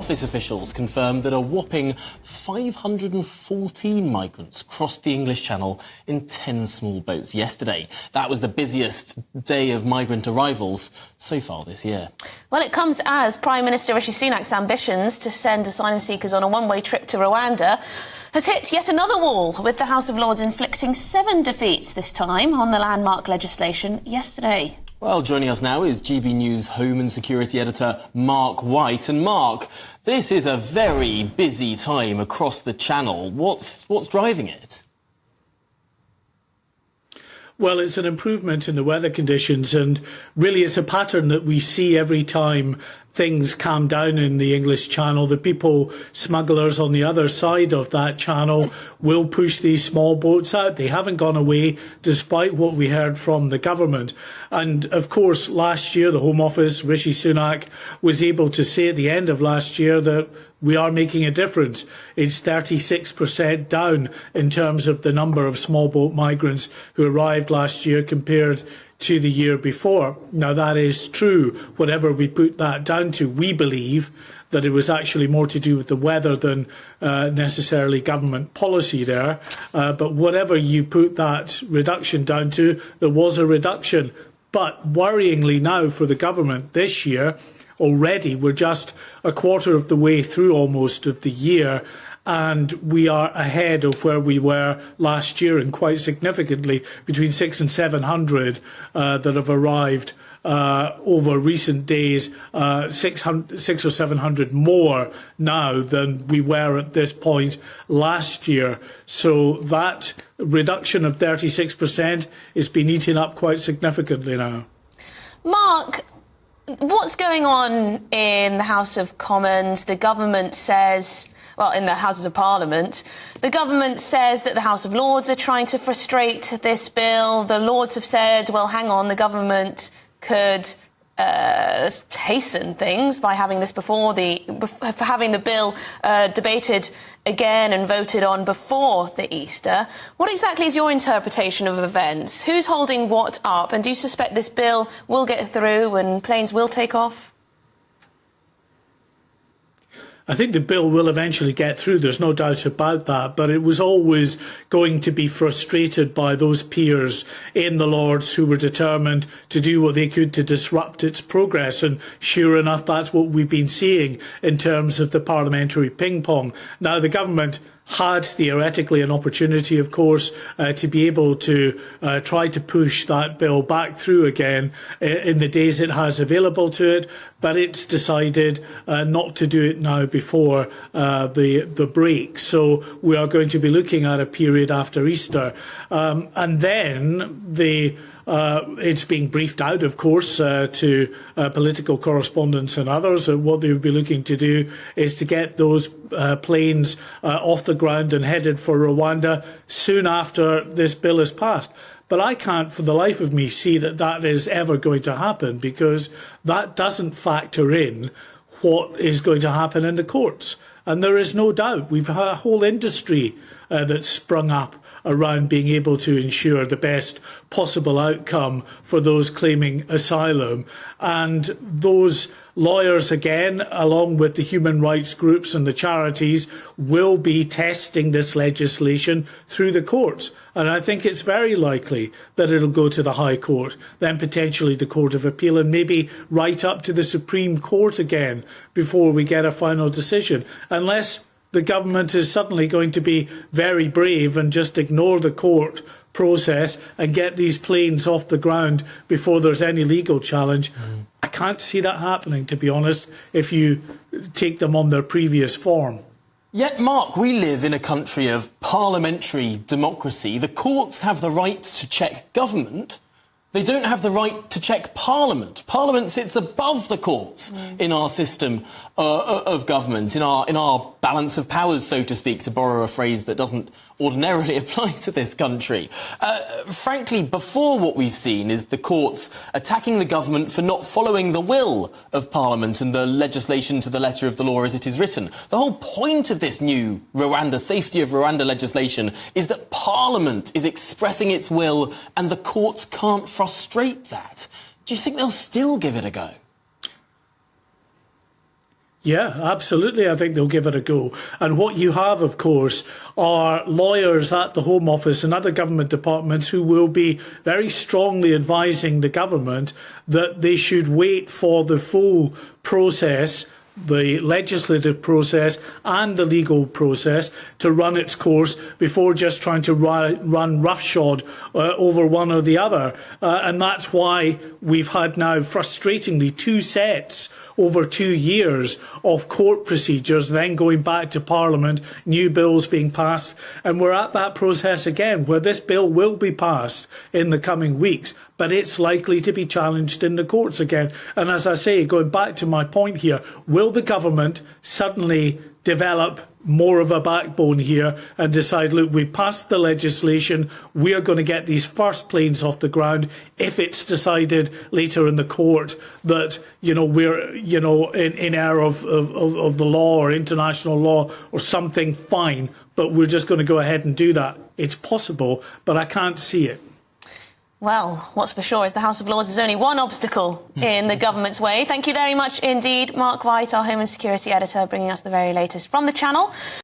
Office officials confirmed that a whopping 514 migrants crossed the English Channel in 10 small boats yesterday. That was the busiest day of migrant arrivals so far this year. Well, it comes as Prime Minister Rishi Sunak's ambitions to send asylum seekers on a one-way trip to Rwanda has hit yet another wall, with the House of Lords inflicting 7 defeats this time on the landmark legislation yesterday. Well, joining us now is GB News Home and Security Editor Mark White. And Mark, this is a very busy time across the Channel. What's driving it? Well, it's an improvement in the weather conditions, and really it's a pattern that we see every time things calm down in the English Channel. The people smugglers on the other side of that channel will push these small boats out. They haven't gone away, despite what we heard from the government. And of course, last year, the Home Office, Rishi Sunak, was able to say at the end of last year that we are making a difference. It's 36% down in terms of the number of small boat migrants who arrived last year compared to the year before. Now, that is true. Whatever we put that down to, we believe that it was actually more to do with the weather than necessarily government policy there. But whatever you put that reduction down to, there was a reduction. But worryingly now for the government this year, already we're just a quarter of the way through almost of the year, and we are ahead of where we were last year, and quite significantly, between 600 and 700 that have arrived over recent days, 600 or 700 more now than we were at this point last year. So that reduction of 36% is been eaten up quite significantly now. Mark, what's going on in the House of Commons? The government says, well, in the Houses of Parliament, the government says that the House of Lords are trying to frustrate this bill. The Lords have said, well, hang on, the government could hasten things by having this having the bill debated again and voted on before the Easter. What exactly is your interpretation of events? Who's holding what up? And do you suspect this bill will get through and planes will take off? I think the bill will eventually get through, there's no doubt about that, but it was always going to be frustrated by those peers in the Lords who were determined to do what they could to disrupt its progress, and sure enough, that's what we've been seeing in terms of the parliamentary ping-pong. Now, the government had theoretically an opportunity, of course, to be able to try to push that bill back through again in the days it has available to it, but it's decided not to do it now before the break. So we are going to be looking at a period after Easter. And then it's being briefed out, of course, to political correspondents and others. What they would be looking to do is to get those planes off the ground and headed for Rwanda soon after this bill is passed. But I can't for the life of me see that that is ever going to happen, because that doesn't factor in what is going to happen in the courts. And there is no doubt we've had a whole industry that's sprung up around being able to ensure the best possible outcome for those claiming asylum. And those lawyers, again, along with the human rights groups and the charities, will be testing this legislation through the courts. And I think it's very likely that it'll go to the High Court, then potentially the Court of Appeal, and maybe right up to the Supreme Court again before we get a final decision, unless the government is suddenly going to be very brave and just ignore the court process and get these planes off the ground before there's any legal challenge. I can't see that happening, to be honest, if you take them on their previous form. Yet, Mark, we live in a country of parliamentary democracy. The courts have the right to check government. They don't have the right to check Parliament. Parliament sits above the courts in our system of government, in our balance of powers, so to speak, to borrow a phrase that doesn't ordinarily apply to this country. Frankly, before, what we've seen is the courts attacking the government for not following the will of Parliament and the legislation to the letter of the law as it is written. The whole point of this new safety of Rwanda legislation is that Parliament is expressing its will and the courts can't frustrate that. Do you think they'll still give it a go? Yeah, absolutely. I think they'll give it a go. And what you have, of course, are lawyers at the Home Office and other government departments who will be very strongly advising the government that they should wait for the full process, the legislative process and the legal process, to run its course before just trying to run roughshod over one or the other. And that's why we've had now, frustratingly, 2 sets over 2 years of court procedures, then going back to Parliament, new bills being passed. And we're at that process again, where this bill will be passed in the coming weeks, but it's likely to be challenged in the courts again. And as I say, going back to my point here, will the government suddenly develop more of a backbone here and decide, look, we've passed the legislation, we're going to get these first planes off the ground, if it's decided later in the court that, we're, in error of the law or international law or something, fine, but we're just going to go ahead and do that. It's possible, but I can't see it. Well, what's for sure is the House of Lords is only one obstacle in the government's way. Thank you very much indeed, Mark White, our Home and Security Editor, bringing us the very latest from the Channel.